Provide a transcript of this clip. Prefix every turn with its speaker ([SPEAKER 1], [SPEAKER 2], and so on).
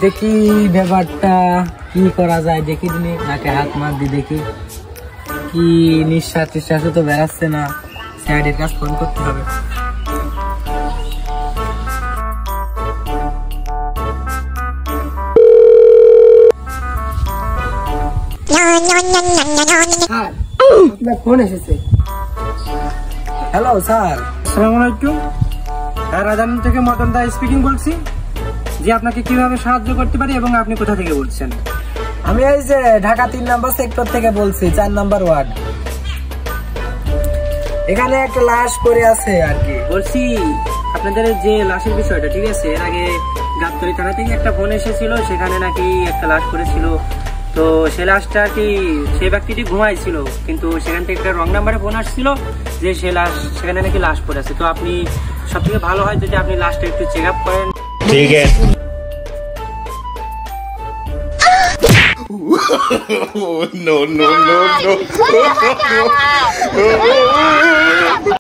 [SPEAKER 1] দেখি ব্যাপারটা কি করা যায়, দেখি দিনে নাকে হাত মার দি, দেখি কি নিঃশ্বাস টিশ্বাসও তো বেরাচ্ছে না। স্যারের কাছে ফোন করতে হবে। ফোন এসেছে। Hello sir.
[SPEAKER 2] আসসালামু আলাইকুম। রাজধানী থেকে মদন দা স্পিকিং বলছি। জি, আপনাকে কিভাবে সাহায্য করতে পারি এবং আপনি কোথা থেকে বলছেন?
[SPEAKER 1] আমি এই যে ঢাকা 3 নম্বর সেক্টর থেকে বলছি, 4 নম্বর ওয়ার্ড। এখানে একটা লাশ পড়ে আছে আর কি।
[SPEAKER 2] বলছি আপনাদের যে লাশের বিষয়টা, ঠিক আছে, এর আগে গাবতলী থানা থেকে একটা ফোন এসেছিল, সেখানে নাকি একটা লাশ পড়েছিল। তো সে লাশটা কি সেই ব্যক্তিটি ঘুমাইছিল, কিন্তু সেখান থেকে একটা রং নাম্বারে ফোন আসছিল যে সে লাশ সেখানে নাকি লাশ পড়ে আছে। তো আপনি সব থেকে ভালো হয় যদি আপনি লাশটা একটু চেক আপ করেন।
[SPEAKER 3] ঠিক আছে। no, no, no, no.